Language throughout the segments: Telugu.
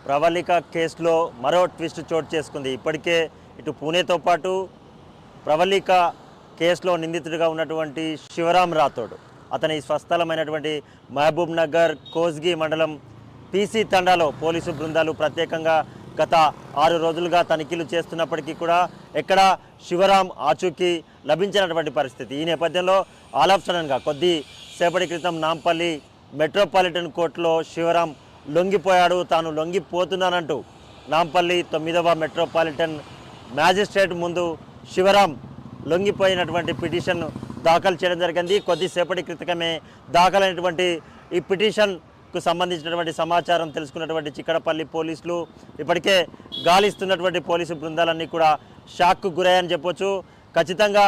ప్రవళిక కేసులో మరో ట్విస్ట్ చోటు చేసుకుంది. ఇప్పటికే ఇటు పూణేతో పాటు ప్రవళిక కేసులో నిందితుడిగా ఉన్నటువంటి శివరాం రాథోడ్ అతని స్వస్థలమైనటువంటి మహబూబ్ నగర్ కోస్గి మండలం పీసీ తండాలో పోలీసు బృందాలు ప్రత్యేకంగా గత 6 రోజులుగా తనిఖీలు చేస్తున్నప్పటికీ కూడా ఎక్కడ శివరాం ఆచూకీ లభించినటువంటి పరిస్థితి. ఈ నేపథ్యంలో ఆల్ ఆఫ్ సడన్గా కొద్ది సేపటి క్రితం నాంపల్లి మెట్రోపాలిటన్ కోర్టులో శివరాం లొంగిపోయాడు. తాను లొంగిపోతున్నానంటూ నాంపల్లి 9వ మెట్రోపాలిటన్ మ్యాజిస్ట్రేట్ ముందు శివరాం లొంగిపోయినటువంటి పిటిషన్ దాఖలు చేయడం జరిగింది. కొద్దిసేపటి క్రితమే దాఖలైనటువంటి ఈ పిటిషన్కు సంబంధించినటువంటి సమాచారం తెలుసుకున్నటువంటి చిక్కడపల్లి పోలీసులు ఇప్పటికే గాలిస్తున్నటువంటి పోలీసు బృందాలన్నీ కూడా షాక్కు గురయ్యాయని చెప్పొచ్చు. ఖచ్చితంగా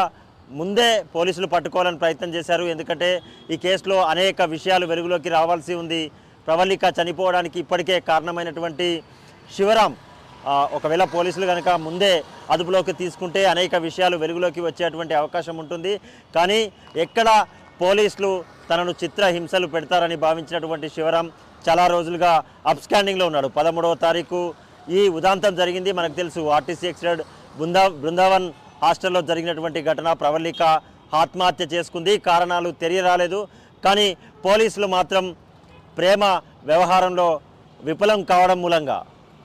ముందే పోలీసులు పట్టుకోవాలని ప్రయత్నం చేశారు. ఎందుకంటే ఈ కేసులో అనేక విషయాలు వెలుగులోకి రావాల్సి ఉంది. ప్రవళిక చనిపోవడానికి ఇప్పటికే కారణమైనటువంటి శివరాం ఒకవేళ పోలీసులు కనుక ముందే అదుపులోకి తీసుకుంటే అనేక విషయాలు వెలుగులోకి వచ్చేటువంటి అవకాశం ఉంటుంది. కానీ ఎక్కడ పోలీసులు తనను చిత్రహింసలు పెడతారని భావించినటువంటి శివరాం చాలా రోజులుగా అబ్స్కాండింగ్లో ఉన్నాడు. 13వ తారీఖు ఈ ఉదాంతం జరిగింది. మనకు తెలుసు ఆర్టీసీ ఎక్స్టెడ్ బృందావన్ హాస్టల్లో జరిగినటువంటి ఘటన. ప్రవళిక ఆత్మహత్య చేసుకుంది. కారణాలు తెలియరాలేదు. కానీ పోలీసులు మాత్రం ప్రేమ వ్యవహారంలో విఫలం కావడం మూలంగా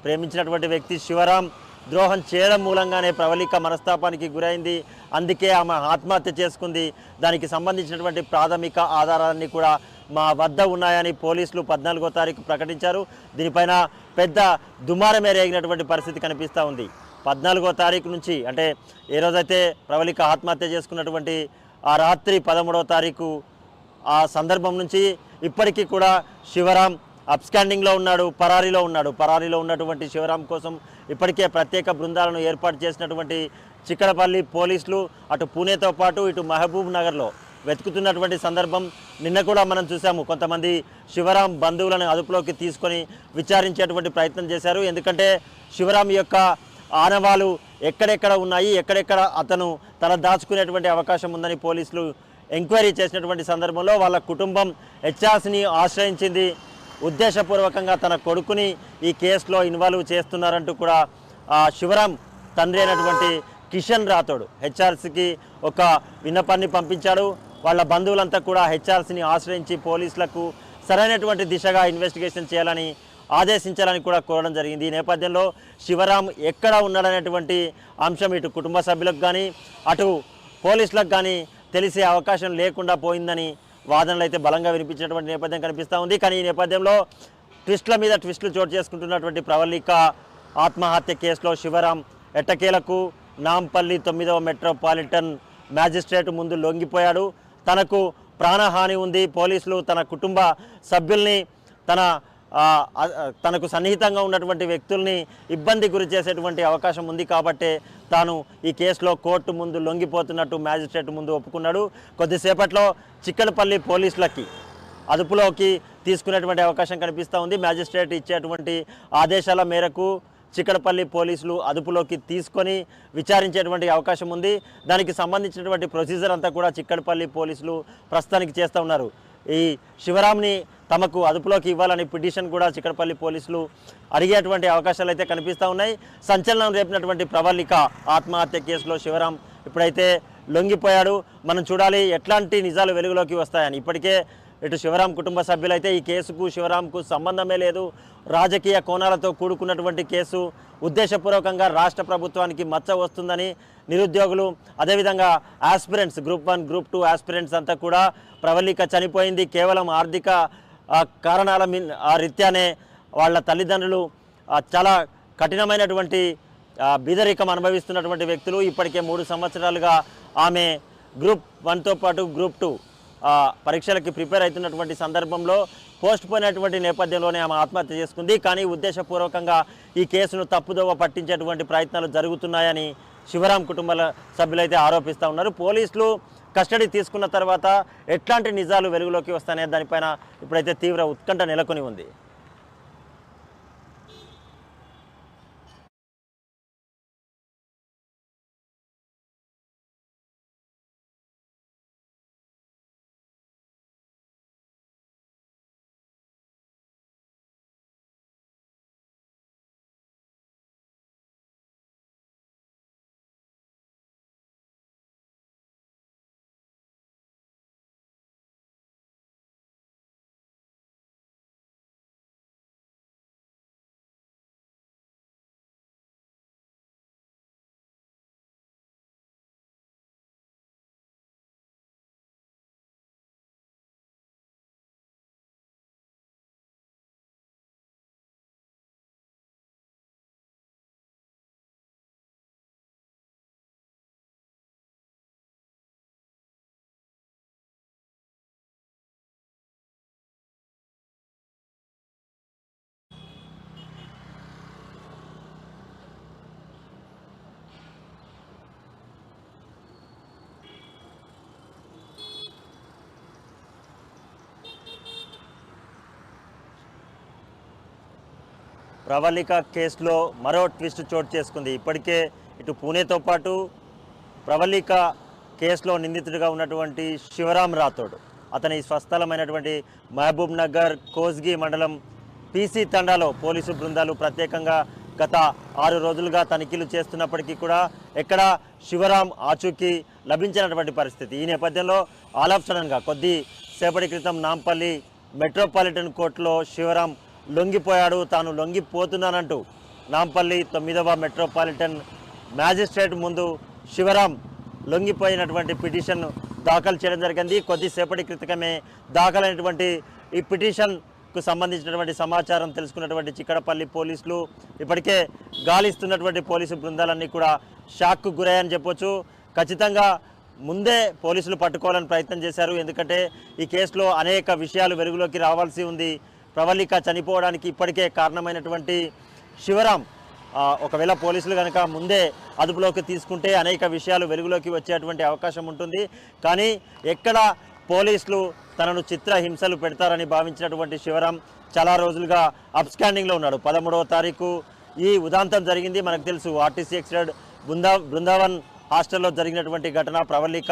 ప్రేమించినటువంటి వ్యక్తి శివరాం ద్రోహం చేయడం మూలంగానే ప్రవళిక మనస్తాపానికి గురైంది. అందుకే ఆమె ఆత్మహత్య చేసుకుంది. దానికి సంబంధించినటువంటి ప్రాథమిక ఆధారాలన్నీ కూడా మా వద్ద ఉన్నాయని పోలీసులు 14వ తారీఖు ప్రకటించారు. దీనిపైన పెద్ద దుమారమే రేగినటువంటి పరిస్థితి కనిపిస్తూ ఉంది. 14వ తారీఖు నుంచి అంటే ఏ రోజైతే ప్రవళిక ఆత్మహత్య చేసుకున్నటువంటి ఆ రాత్రి 13వ తారీఖు ఆ సందర్భం నుంచి ఇప్పటికీ కూడా శివరాం అబ్స్కాండింగ్లో ఉన్నాడు, పరారీలో ఉన్నటువంటి శివరాం కోసం ఇప్పటికే ప్రత్యేక బృందాలను ఏర్పాటు చేసినటువంటి చిక్కడపల్లి పోలీసులు అటు పూణేతో పాటు ఇటు మహబూబ్ నగర్లో వెతుకుతున్నటువంటి సందర్భం. నిన్న కూడా మనం చూసాము, కొంతమంది శివరాం బంధువులను అదుపులోకి తీసుకొని విచారించేటువంటి ప్రయత్నం చేశారు. ఎందుకంటే శివరాం యొక్క ఆనవాలు ఎక్కడెక్కడ ఉన్నాయి, ఎక్కడెక్కడ అతను తల దాచుకునేటువంటి అవకాశం ఉందని పోలీసులు ఎంక్వైరీ చేసినటువంటి సందర్భంలో వాళ్ళ కుటుంబం హెచ్ఆర్సీని ఆశ్రయించింది. ఉద్దేశపూర్వకంగా తన కొడుకుని ఈ కేసులో ఇన్వాల్వ్ చేస్తున్నారంటూ కూడా శివరాం తండ్రి అయినటువంటి కిషన్ రాథోడ్ హెచ్ఆర్సీకి ఒక విన్నపాన్ని పంపించాడు. వాళ్ళ బంధువులంతా కూడా హెచ్ఆర్సీని ఆశ్రయించి పోలీసులకు సరైనటువంటి దిశగా ఇన్వెస్టిగేషన్ చేయాలని ఆదేశించాలని కూడా కోరడం జరిగింది. ఈ నేపథ్యంలో శివరాం ఎక్కడ ఉన్నాడనేటువంటి అంశం ఇటు కుటుంబ సభ్యులకు కానీ అటు పోలీసులకు కానీ తెలిసే అవకాశం లేకుండా పోయిందని వాదనలు అయితే బలంగా వినిపించినటువంటి నేపథ్యం కనిపిస్తూ ఉంది. కానీ ఈ నేపథ్యంలో ట్విస్టుల మీద ట్విస్టులు చోటు చేసుకుంటున్నటువంటి ప్రవళిక ఆత్మహత్య కేసులో శివరాం ఎట్టకేలకు నాంపల్లి 9వ మెట్రోపాలిటన్ మ్యాజిస్ట్రేట్ ముందు లొంగిపోయాడు. తనకు ప్రాణహాని ఉంది, పోలీసులు తన కుటుంబ సభ్యుల్ని తనకు సన్నిహితంగా ఉన్నటువంటి వ్యక్తుల్ని ఇబ్బంది గురి చేసేటువంటి అవకాశం ఉంది కాబట్టి తాను ఈ కేసులో కోర్టు ముందు లొంగిపోతున్నట్టు మ్యాజిస్ట్రేట్ ముందు ఒప్పుకున్నాడు. కొద్దిసేపట్లో చిక్కడపల్లి పోలీసులకి అదుపులోకి తీసుకునేటువంటి అవకాశం కనిపిస్తూ ఉంది. మ్యాజిస్ట్రేట్ ఇచ్చేటువంటి ఆదేశాల మేరకు చిక్కడపల్లి పోలీసులు అదుపులోకి తీసుకొని విచారించేటువంటి అవకాశం ఉంది. దానికి సంబంధించినటువంటి ప్రొసీజర్ అంతా కూడా చిక్కడపల్లి పోలీసులు ప్రస్తుతానికి చేస్తూ ఉన్నారు. ఈ శివరాంని తమకు అదుపులోకి ఇవ్వాలని పిటిషన్ కూడా చిక్కడపల్లి పోలీసులు అడిగేటువంటి అవకాశాలు అయితే కనిపిస్తూ ఉన్నాయి. సంచలనం రేపినటువంటి ప్రవళిక ఆత్మహత్య కేసులో శివరాం ఇప్పుడైతే లొంగిపోయాడు. మనం చూడాలి ఎట్లాంటి నిజాలు వెలుగులోకి వస్తాయని. ఇప్పటికే ఇటు శివరాం కుటుంబ సభ్యులైతే ఈ కేసుకు శివరాంకు సంబంధమే లేదు, రాజకీయ కోణాలతో కూడుకున్నటువంటి కేసు, ఉద్దేశపూర్వకంగా రాష్ట్ర ప్రభుత్వానికి మచ్చ వస్తుందని నిరుద్యోగులు అదేవిధంగా ఆస్పిరెంట్స్ గ్రూప్ 1 గ్రూప్ 2 ఆస్పిరెంట్స్ అంతా కూడా ప్రవళిక చనిపోయింది కేవలం ఆర్థిక కారణాల రీత్యానే, వాళ్ళ తల్లిదండ్రులు చాలా కఠినమైనటువంటి బీదరికం అనుభవిస్తున్నటువంటి వ్యక్తులు. ఇప్పటికే 3 సంవత్సరాలుగా ఆమె గ్రూప్ 1తో పాటు గ్రూప్ 2 పరీక్షలకి ప్రిపేర్ అవుతున్నటువంటి సందర్భంలో పోస్ట్ పోయినటువంటి నేపథ్యంలోనే ఆమె ఆత్మహత్య చేసుకుంది. కానీ ఉద్దేశపూర్వకంగా ఈ కేసును తప్పుదోవ పట్టించేటువంటి ప్రయత్నాలు జరుగుతున్నాయని శివరాం కుటుంబ సభ్యులైతే ఆరోపిస్తూ ఉన్నారు. పోలీసులు కస్టడీ తీసుకున్న తర్వాత ఎట్లాంటి నిజాలు వెలుగులోకి వస్తాయనే దానిపైన ఇప్పుడైతే తీవ్ర ఉత్కంఠ నెలకొని ఉంది. ప్రవళిక కేసులో మరో ట్విస్ట్ చోటు చేసుకుంది. ఇప్పటికే ఇటు పూణేతో పాటు ప్రవళిక కేసులో నిందితుడిగా ఉన్నటువంటి శివరాం రాథోడ్ అతని స్వస్థలమైనటువంటి మహబూబ్ నగర్ కోస్గి మండలం పీసీ తండాలో పోలీసు బృందాలు ప్రత్యేకంగా గత 6 రోజులుగా తనిఖీలు చేస్తున్నప్పటికీ కూడా ఎక్కడ శివరాం ఆచూకీ లభించినటువంటి పరిస్థితి. ఈ నేపథ్యంలో ఆల్ ఆఫ్ సడన్గా కొద్ది సేపటి క్రితం నాంపల్లి మెట్రోపాలిటన్ కోర్టులో శివరాం లొంగిపోయాడు. తాను లొంగిపోతున్నానంటూ నాంపల్లి 9వ మెట్రోపాలిటన్ మ్యాజిస్ట్రేట్ ముందు శివరాం లొంగిపోయినటువంటి పిటిషన్ దాఖలు చేయడం జరిగింది. కొద్దిసేపటి క్రితమే దాఖలైనటువంటి ఈ పిటిషన్కు సంబంధించినటువంటి సమాచారం తెలుసుకున్నటువంటి చిక్కడపల్లి పోలీసులు ఇప్పటికే గాలిస్తున్నటువంటి పోలీసు బృందాలన్నీ కూడా షాక్కు గురయ్యని చెప్పొచ్చు. ఖచ్చితంగా ముందే పోలీసులు పట్టుకోవాలని ప్రయత్నం చేశారు. ఎందుకంటే ఈ కేసులో అనేక విషయాలు వెలుగులోకి రావాల్సి ఉంది. ప్రవళిక చనిపోవడానికి ఇప్పటికే కారణమైనటువంటి శివరాం ఒకవేళ పోలీసులు కనుక ముందే అదుపులోకి తీసుకుంటే అనేక విషయాలు వెలుగులోకి వచ్చేటువంటి అవకాశం ఉంటుంది. కానీ ఎక్కడ పోలీసులు తనను చిత్రహింసలు పెడతారని భావించినటువంటి శివరాం చాలా రోజులుగా అబ్స్కాండింగ్లో ఉన్నాడు. 13వ తారీఖు ఈ ఉదాంతం జరిగింది. మనకు తెలుసు ఆర్టీసీ ఎక్స్టెడ్ బృందావన్ హాస్టల్లో జరిగినటువంటి ఘటన. ప్రవళిక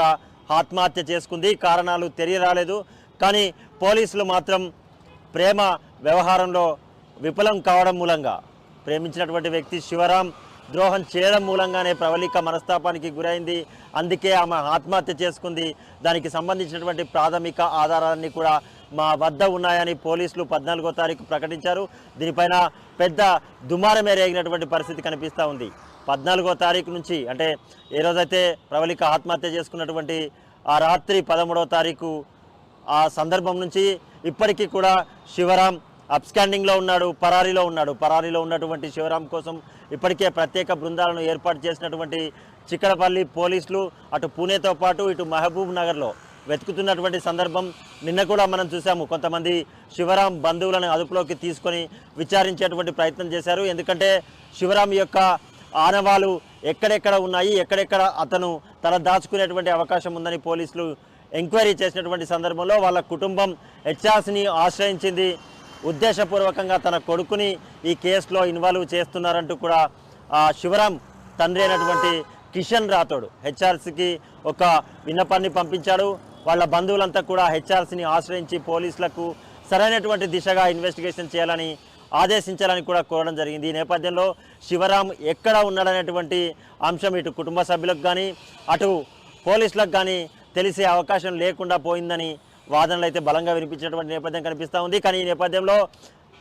ఆత్మహత్య చేసుకుంది. కారణాలు తెలియరాలేదు. కానీ పోలీసులు మాత్రం ప్రేమ వ్యవహారంలో విఫలం కావడం మూలంగా ప్రేమించినటువంటి వ్యక్తి శివరాం ద్రోహం చేయడం మూలంగానే ప్రవళిక మనస్తాపానికి గురైంది. అందుకే ఆమె ఆత్మహత్య చేసుకుంది. దానికి సంబంధించినటువంటి ప్రాథమిక ఆధారాలన్నీ కూడా మా వద్ద ఉన్నాయని పోలీసులు 14వ తారీఖు ప్రకటించారు. దీనిపైన పెద్ద దుమారమే రేగినటువంటి పరిస్థితి కనిపిస్తూ ఉంది. 14వ తారీఖు నుంచి అంటే ఏ రోజైతే ప్రవళిక ఆత్మహత్య చేసుకున్నటువంటి ఆ రాత్రి 13వ తారీఖు ఆ సందర్భం నుంచి ఇప్పటికీ కూడా శివరాం అబ్స్కాండింగ్లో ఉన్నాడు, పరారీలో ఉన్నటువంటి శివరాం కోసం ఇప్పటికే ప్రత్యేక బృందాలను ఏర్పాటు చేసినటువంటి చిక్కడపల్లి పోలీసులు అటు పూణేతో పాటు ఇటు మహబూబ్ నగర్లో వెతుకుతున్నటువంటి సందర్భం నిన్న కూడా మనం చూసాము. కొంతమంది శివరాం బంధువులను అదుపులోకి తీసుకొని విచారించేటువంటి ప్రయత్నం చేశారు. ఎందుకంటే శివరాం యొక్క ఆనవాలు ఎక్కడెక్కడ ఉన్నాయి, ఎక్కడెక్కడ అతను తల దాచుకునేటువంటి అవకాశం ఉందని పోలీసులు ఎంక్వైరీ చేసినటువంటి సందర్భంలో వాళ్ళ కుటుంబం హెచ్ఆర్సీని ఆశ్రయించింది. ఉద్దేశపూర్వకంగా తన కొడుకుని ఈ కేసులో ఇన్వాల్వ్ చేస్తున్నారంటూ కూడా శివరాం తండ్రి అయినటువంటి కిషన్ రాథోడ్ హెచ్ఆర్సీకి ఒక విన్నపాన్ని పంపించాడు. వాళ్ళ బంధువులంతా కూడా హెచ్ఆర్సీని ఆశ్రయించి పోలీసులకు సరైనటువంటి దిశగా ఇన్వెస్టిగేషన్ చేయాలని ఆదేశించాలని కూడా కోరడం జరిగింది. ఈ నేపథ్యంలో శివరాం ఎక్కడ ఉన్నాడనేటువంటి అంశం ఇటు కుటుంబ సభ్యులకు కానీ అటు పోలీసులకు కానీ తెలిసే అవకాశం లేకుండా పోయిందని వాదనలు అయితే బలంగా వినిపించినటువంటి నేపథ్యం కనిపిస్తూ ఉంది. కానీ ఈ నేపథ్యంలో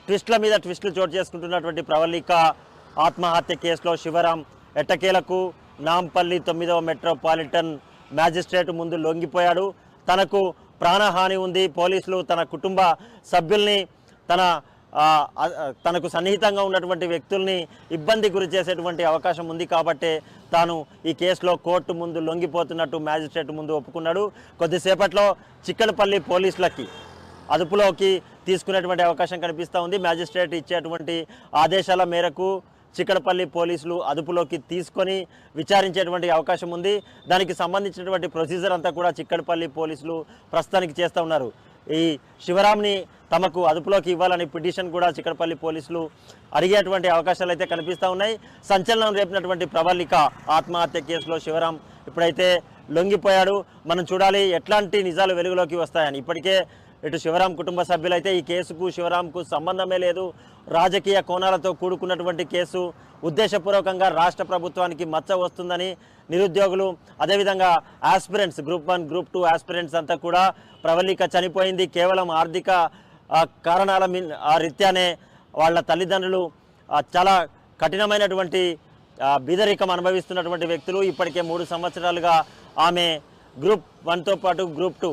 ట్విస్టుల మీద ట్విస్టులు చోటు చేసుకుంటున్నటువంటి ప్రవళిక ఆత్మహత్య కేసులో శివరాం ఎట్టకేలకు నాంపల్లి 9వ మెట్రోపాలిటన్ మ్యాజిస్ట్రేట్ ముందు లొంగిపోయాడు. తనకు ప్రాణహాని ఉంది, పోలీసులు తన కుటుంబ సభ్యుల్ని తనకు సన్నిహితంగా ఉన్నటువంటి వ్యక్తుల్ని ఇబ్బంది గురి చేసేటువంటి అవకాశం ఉంది కాబట్టే తాను ఈ కేసులో కోర్టు ముందు లొంగిపోతున్నట్టు మ్యాజిస్ట్రేట్ ముందు ఒప్పుకున్నాడు. కొద్దిసేపట్లో చిక్కడపల్లి పోలీసులకి అదుపులోకి తీసుకునేటువంటి అవకాశం కనిపిస్తూ ఉంది. మ్యాజిస్ట్రేట్ ఇచ్చేటువంటి ఆదేశాల మేరకు చిక్కడపల్లి పోలీసులు అదుపులోకి తీసుకొని విచారించేటువంటి అవకాశం ఉంది. దానికి సంబంధించినటువంటి ప్రొసీజర్ అంతా కూడా చిక్కడపల్లి పోలీసులు ప్రస్తుతానికి చేస్తూ ఉన్నారు. ఈ శివరాంని తమకు అదుపులోకి ఇవ్వాలని పిటిషన్ కూడా చిక్కడపల్లి పోలీసులు అడిగేటువంటి అవకాశాలు అయితే కనిపిస్తూ ఉన్నాయి. సంచలనం రేపినటువంటి ప్రవళిక ఆత్మహత్య కేసులో శివరాం ఇప్పుడైతే లొంగిపోయాడు. మనం చూడాలి ఎట్లాంటి నిజాలు వెలుగులోకి వస్తాయని. ఇప్పటికే ఇటు శివరాం కుటుంబ సభ్యులైతే ఈ కేసుకు శివరాంకు సంబంధమే లేదు, రాజకీయ కోణాలతో కూడుకున్నటువంటి కేసు, ఉద్దేశపూర్వకంగా రాష్ట్ర ప్రభుత్వానికి మచ్చ వస్తుందని నిరుద్యోగులు అదేవిధంగా ఆస్పిరెంట్స్ గ్రూప్ 1 గ్రూప్ 2 ఆస్పిరెంట్స్ అంతా కూడా ప్రవళిక చనిపోయింది కేవలం ఆర్థిక కారణాల రీత్యానే వాళ్ళ తల్లిదండ్రులు చాలా కఠినమైనటువంటి బీదరికం అనుభవిస్తున్నటువంటి వ్యక్తులు. ఇప్పటికే 3 సంవత్సరాలుగా ఆమె గ్రూప్ 1తో పాటు గ్రూప్ 2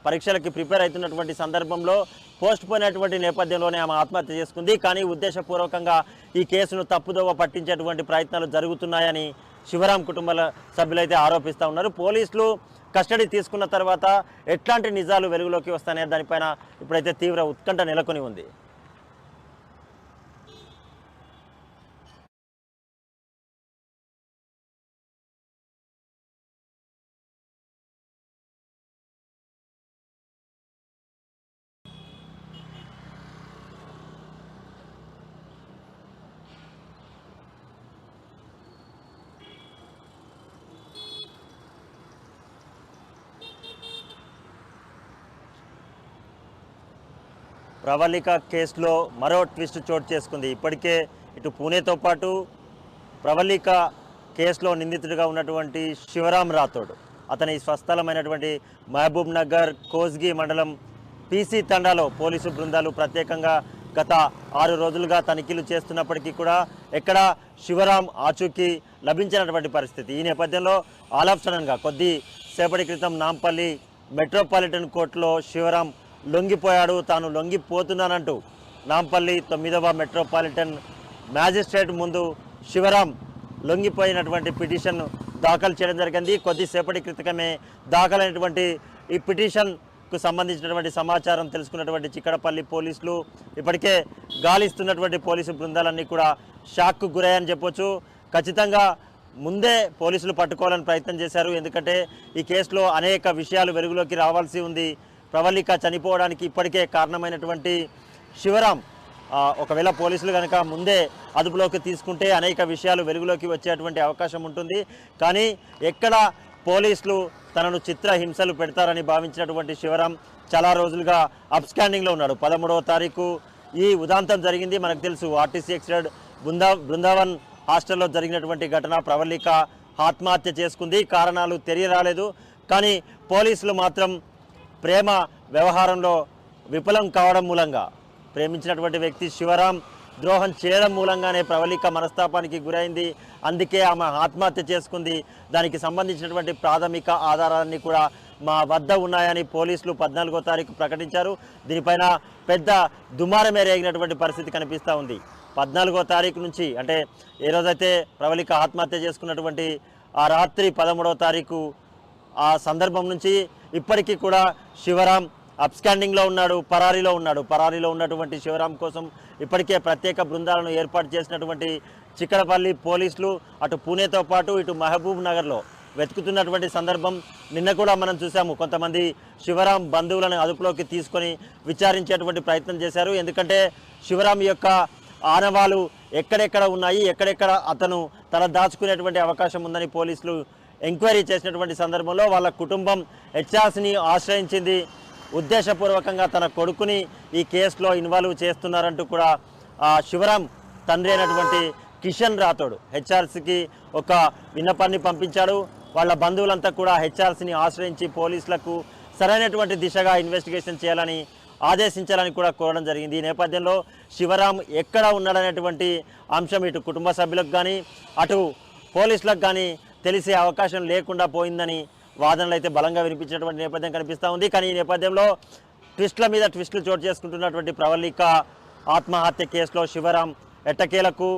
పరీక్షలకి ప్రిపేర్ అవుతున్నటువంటి సందర్భంలో పోస్ట్ పోయినటువంటి నేపథ్యంలోనే ఆమె ఆత్మహత్య చేసుకుంది. కానీ ఉద్దేశపూర్వకంగా ఈ కేసును తప్పుదోవ పట్టించేటువంటి ప్రయత్నాలు జరుగుతున్నాయని శివరాం కుటుంబ సభ్యులైతే ఆరోపిస్తూ ఉన్నారు. పోలీసులు కస్టడీ తీసుకున్న తర్వాత ఎట్లాంటి నిజాలు వెలుగులోకి వస్తాయనే దానిపైన ఇప్పుడైతే తీవ్ర ఉత్కంఠ నెలకొని ఉంది. ప్రవళిక కేసులో మరో ట్విస్ట్ చోటు చేసుకుంది. ఇప్పటికే ఇటు పూణేతో పాటు ప్రవళిక కేసులో నిందితుడిగా ఉన్నటువంటి శివరాం రాథోడ్ అతని స్వస్థలమైనటువంటి మహబూబ్ నగర్ కోస్గి మండలం పీసీ తండాలో పోలీసు బృందాలు ప్రత్యేకంగా గత 6 రోజులుగా తనిఖీలు చేస్తున్నప్పటికీ కూడా ఎక్కడ శివరాం ఆచూకీ లభించినటువంటి పరిస్థితి. ఈ నేపథ్యంలో ఆల్ ఆఫ్ సడన్గా కొద్ది సేపటి క్రితం నాంపల్లి మెట్రోపాలిటన్ కోర్టులో శివరాం లొంగిపోయాడు. తాను లొంగిపోతున్నానంటూ నాంపల్లి 9వ మెట్రోపాలిటన్ మ్యాజిస్ట్రేట్ ముందు శివరాం లొంగిపోయినటువంటి పిటిషన్ దాఖలు చేయడం జరిగింది. కొద్దిసేపటి క్రితమే దాఖలైనటువంటి ఈ పిటిషన్కు సంబంధించినటువంటి సమాచారం తెలుసుకున్నటువంటి చిక్కడపల్లి పోలీసులు ఇప్పటికే గాలిస్తున్నటువంటి పోలీసు బృందాలన్నీ కూడా షాక్కు గురయ్యని చెప్పొచ్చు. ఖచ్చితంగా ముందే పోలీసులు పట్టుకోవాలని ప్రయత్నం చేశారు. ఎందుకంటే ఈ కేసులో అనేక విషయాలు వెలుగులోకి రావాల్సి ఉంది. ప్రవళిక చనిపోవడానికి ఇప్పటికే కారణమైనటువంటి శివరాం ఒకవేళ పోలీసులు కనుక ముందే అదుపులోకి తీసుకుంటే అనేక విషయాలు వెలుగులోకి వచ్చేటువంటి అవకాశం ఉంటుంది. కానీ ఎక్కడ పోలీసులు తనను చిత్రహింసలు పెడతారని భావించినటువంటి శివరాం చాలా రోజులుగా అబ్స్కాండింగ్లో ఉన్నాడు. 13వ తారీఖు ఈ ఉదాంతం జరిగింది. మనకు తెలుసు ఆర్టీసీ ఎక్స్టెడ్ బృందావన్ హాస్టల్లో జరిగినటువంటి ఘటన. ప్రవళిక ఆత్మహత్య చేసుకుంది. కారణాలు తెలియరాలేదు. కానీ పోలీసులు మాత్రం ప్రేమ వ్యవహారంలో విఫలం కావడం మూలంగా ప్రేమించినటువంటి వ్యక్తి శివరాం ద్రోహం చేయడం మూలంగానే ప్రవళిక మనస్తాపానికి గురైంది. అందుకే ఆమె ఆత్మహత్య చేసుకుంది. దానికి సంబంధించినటువంటి ప్రాథమిక ఆధారాలన్నీ కూడా మా వద్ద ఉన్నాయని పోలీసులు 14వ తారీఖు ప్రకటించారు. దీనిపైన పెద్ద దుమారమే రేగినటువంటి పరిస్థితి కనిపిస్తూ ఉంది. 14వ తారీఖు నుంచి అంటే ఏ రోజైతే ప్రవళిక ఆత్మహత్య చేసుకున్నటువంటి ఆ రాత్రి 13వ తారీఖు ఆ సందర్భం నుంచి ఇప్పటికీ కూడా శివరాం అబ్స్కాండింగ్లో ఉన్నాడు, పరారీలో ఉన్నటువంటి శివరాం కోసం ఇప్పటికే ప్రత్యేక బృందాలను ఏర్పాటు చేసినటువంటి చిక్కడపల్లి పోలీసులు అటు పూణేతో పాటు ఇటు మహబూబ్ నగర్లో వెతుకుతున్నటువంటి సందర్భం నిన్న కూడా మనం చూసాము. కొంతమంది శివరాం బంధువులను అదుపులోకి తీసుకొని విచారించేటువంటి ప్రయత్నం చేశారు. ఎందుకంటే శివరాం యొక్క ఆనవాలు ఎక్కడెక్కడ ఉన్నాయి, ఎక్కడెక్కడ అతను తల దాచుకునేటువంటి అవకాశం ఉందని పోలీసులు ఎంక్వైరీ చేసినటువంటి సందర్భంలో వాళ్ళ కుటుంబం హెచ్ఆర్సీని ఆశ్రయించింది. ఉద్దేశపూర్వకంగా తన కొడుకుని ఈ కేసులో ఇన్వాల్వ్ చేస్తున్నారంటూ కూడా శివరాం తండ్రి అయినటువంటి కిషన్ రాథోడ్ హెచ్ఆర్సీకి ఒక విన్నపాన్ని పంపించాడు. వాళ్ళ బంధువులంతా కూడా హెచ్ఆర్సీని ఆశ్రయించి పోలీసులకు సరైనటువంటి దిశగా ఇన్వెస్టిగేషన్ చేయాలని ఆదేశించాలని కూడా కోరడం జరిగింది. ఈ నేపథ్యంలో శివరాం ఎక్కడ ఉన్నాడనేటువంటి అంశం ఇటు కుటుంబ సభ్యులకు కానీ అటు పోలీసులకు కానీ తెలిసే అవకాశం లేకుండా పోయిందని వాదనలు అయితే బలంగా వినిపించినటువంటి నేపథ్యం కనిపిస్తూ ఉంది. కానీ ఈ నేపథ్యంలో ట్విస్టుల మీద ట్విస్టులు చోటు చేసుకుంటున్నటువంటి ప్రవళిక ఆత్మహత్య కేసులో శివరాం ఎట్టకేలకు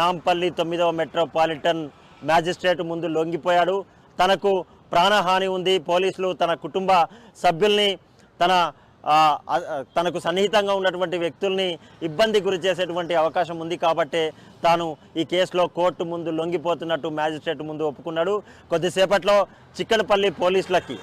నాంపల్లి 9వ మెట్రోపాలిటన్ మ్యాజిస్ట్రేట్ ముందు లొంగిపోయాడు. తనకు ప్రాణహాని ఉంది, పోలీసులు తన కుటుంబ సభ్యుల్ని తనకు సన్నిహితంగా ఉన్నటువంటి వ్యక్తుల్ని ఇబ్బంది గురి చేసేటువంటి అవకాశం ఉంది కాబట్టే తాను ఈ కేసులో కోర్టు ముందు లొంగిపోతున్నట్టు మ్యాజిస్ట్రేట్ ముందు ఒప్పుకున్నాడు. కొద్దిసేపట్లో చిక్కడపల్లి పోలీసులకి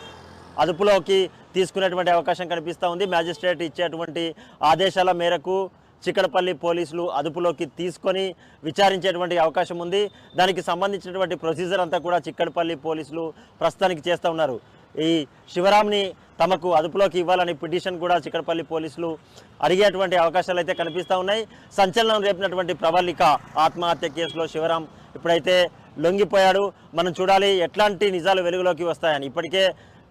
అదుపులోకి తీసుకునేటువంటి అవకాశం కనిపిస్తూ ఉంది. మ్యాజిస్ట్రేట్ ఇచ్చేటువంటి ఆదేశాల మేరకు చిక్కడపల్లి పోలీసులు అదుపులోకి తీసుకొని విచారించేటువంటి అవకాశం ఉంది. దానికి సంబంధించినటువంటి ప్రొసీజర్ అంతా కూడా చిక్కడపల్లి పోలీసులు ప్రస్తుతానికి చేస్తూ ఉన్నారు. ఈ శివరాంని తమకు అదుపులోకి ఇవ్వాలని పిటిషన్ కూడా చిక్కడపల్లి పోలీసులు అడిగేటువంటి అవకాశాలు అయితే కనిపిస్తూ ఉన్నాయి. సంచలనం రేపినటువంటి ప్రవళిక ఆత్మహత్య కేసులో శివరాం ఇప్పుడైతే లొంగిపోయాడు. మనం చూడాలి ఎట్లాంటి నిజాలు వెలుగులోకి వస్తాయని. ఇప్పటికే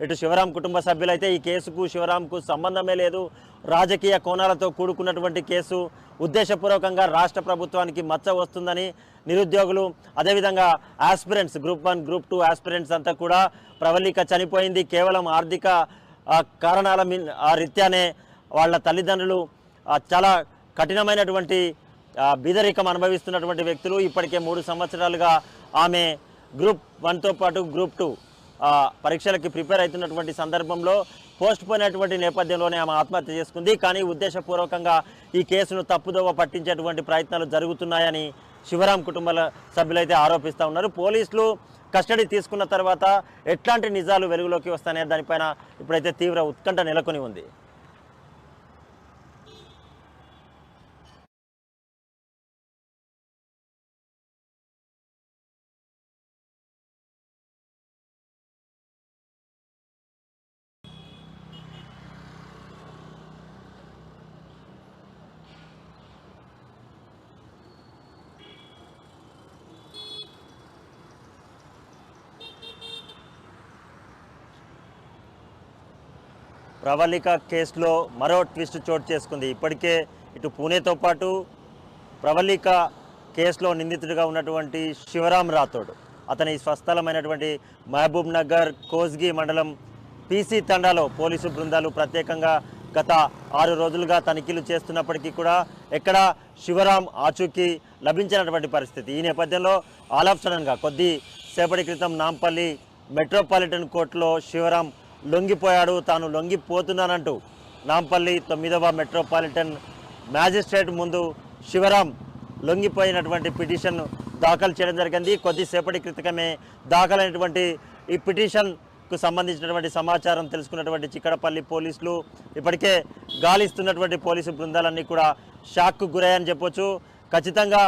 ఇటు శివరాం కుటుంబ సభ్యులైతే ఈ కేసుకు శివరాంకు సంబంధమే లేదు, రాజకీయ కోణాలతో కూడుకున్నటువంటి కేసు, ఉద్దేశపూర్వకంగా రాష్ట్ర ప్రభుత్వానికి మచ్చ వస్తుందని నిరుద్యోగులు అదేవిధంగా ఆస్పిరెంట్స్ గ్రూప్ 1 గ్రూప్ 2 ఆస్పిరెంట్స్ అంతా కూడా ప్రవళిక చనిపోయింది కేవలం ఆర్థిక కారణాల రీత్యానే వాళ్ళ తల్లిదండ్రులు చాలా కఠినమైనటువంటి బీదరికం అనుభవిస్తున్నటువంటి వ్యక్తులు. ఇప్పటికే 3 సంవత్సరాలుగా ఆమె గ్రూప్ 1తో పాటు గ్రూప్ 2 పరీక్షలకి ప్రిపేర్ అవుతున్నటువంటి సందర్భంలో పోస్ట్ పోయినటువంటి నేపథ్యంలోనే ఆమె ఆత్మహత్య చేసుకుంది. కానీ ఉద్దేశపూర్వకంగా ఈ కేసును తప్పుదోవ పట్టించేటువంటి ప్రయత్నాలు జరుగుతున్నాయని శివరాం కుటుంబ సభ్యులైతే ఆరోపిస్తూ ఉన్నారు. పోలీసులు కస్టడీ తీసుకున్న తర్వాత ఎట్లాంటి నిజాలు వెలుగులోకి వస్తాయనే దానిపైన ఇప్పుడైతే తీవ్ర ఉత్కంఠ నెలకొని ఉంది. ప్రవళిక కేసులో మరో ట్విస్ట్ చోటు చేసుకుంది. ఇప్పటికే ఇటు పూణేతో పాటు ప్రవళిక కేసులో నిందితుడిగా ఉన్నటువంటి శివరాం రాథోడ్ అతని స్వస్థలమైనటువంటి మహబూబ్ నగర్ కోస్గి మండలం పీసీ తండాలో పోలీసు బృందాలు ప్రత్యేకంగా గత 6 రోజులుగా తనిఖీలు చేస్తున్నప్పటికీ కూడా ఎక్కడ శివరాం ఆచూకీ లభించినటువంటి పరిస్థితి. ఈ నేపథ్యంలో ఆల్ ఆఫ్ సడన్గా కొద్ది సేపటి క్రితం నాంపల్లి మెట్రోపాలిటన్ కోర్టులో శివరాం లొంగిపోయాడు. తాను లొంగిపోతున్నానంటూ నాంపల్లి 9వ మెట్రోపాలిటన్ మ్యాజిస్ట్రేట్ ముందు శివరాం లొంగిపోయినటువంటి పిటిషన్ దాఖలు చేయడం జరిగింది. కొద్దిసేపటి క్రితమే దాఖలైనటువంటి ఈ పిటిషన్కు సంబంధించినటువంటి సమాచారం తెలుసుకున్నటువంటి చిక్కడపల్లి పోలీసులు ఇప్పటికే గాలిస్తున్నటువంటి పోలీసు బృందాలన్నీ కూడా షాక్కు గురయ్యాయని చెప్పొచ్చు. ఖచ్చితంగా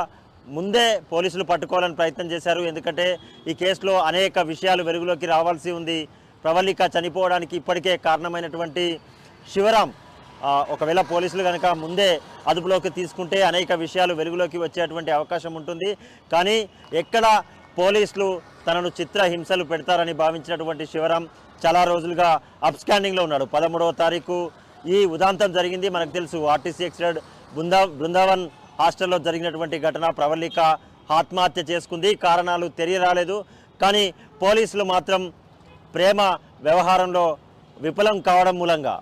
ముందే పోలీసులు పట్టుకోవాలని ప్రయత్నం చేశారు. ఎందుకంటే ఈ కేసులో అనేక విషయాలు వెలుగులోకి రావాల్సి ఉంది. ప్రవళిక చనిపోవడానికి ఇప్పటికే కారణమైనటువంటి శివరాం ఒకవేళ పోలీసులు కనుక ముందే అదుపులోకి తీసుకుంటే అనేక విషయాలు వెలుగులోకి వచ్చేటువంటి అవకాశం ఉంటుంది. కానీ ఎక్కడ పోలీసులు తనను చిత్రహింసలు పెడతారని భావించినటువంటి శివరాం చాలా రోజులుగా అబ్స్కాండింగ్లో ఉన్నాడు. 13వ తారీఖు ఈ ఉదాంతం జరిగింది. మనకు తెలుసు ఆర్టీసీ ఎక్స్టెడ్ బృందావన్ హాస్టల్లో జరిగినటువంటి ఘటన. ప్రవళిక ఆత్మహత్య చేసుకుంది. కారణాలు తెలియరాలేదు. కానీ పోలీసులు మాత్రం ప్రేమ వ్యవహారంలో విఫలం కావడం మూలంగా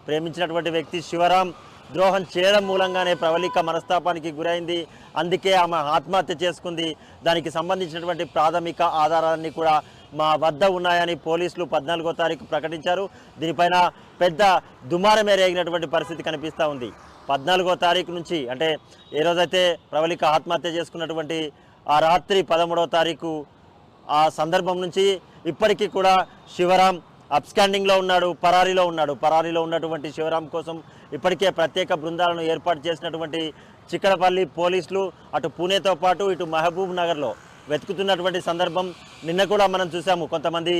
ప్రేమించినటువంటి వ్యక్తి శివరాం ద్రోహం చేయడం మూలంగానే ప్రవళిక మనస్తాపానికి గురైంది. అందుకే ఆమె ఆత్మహత్య చేసుకుంది. దానికి సంబంధించినటువంటి ప్రాథమిక ఆధారాలన్నీ కూడా మా వద్ద ఉన్నాయని పోలీసులు 14వ తారీఖు ప్రకటించారు. దీనిపైన పెద్ద దుమారమే రేగినటువంటి పరిస్థితి కనిపిస్తూ ఉంది. 14వ తారీఖు నుంచి అంటే ఏ రోజైతే ప్రవళిక ఆత్మహత్య చేసుకున్నటువంటి ఆ రాత్రి 13వ తారీఖు ఆ సందర్భం నుంచి ఇప్పటికీ కూడా శివరాం అబ్స్కాండింగ్లో ఉన్నాడు, పరారీలో ఉన్నటువంటి శివరాం కోసం ఇప్పటికే ప్రత్యేక బృందాలను ఏర్పాటు చేసినటువంటి చిక్కడపల్లి పోలీసులు అటు పూణేతో పాటు ఇటు మహబూబ్ నగర్లో వెతుకుతున్నటువంటి సందర్భం నిన్న కూడా మనం చూసాము. కొంతమంది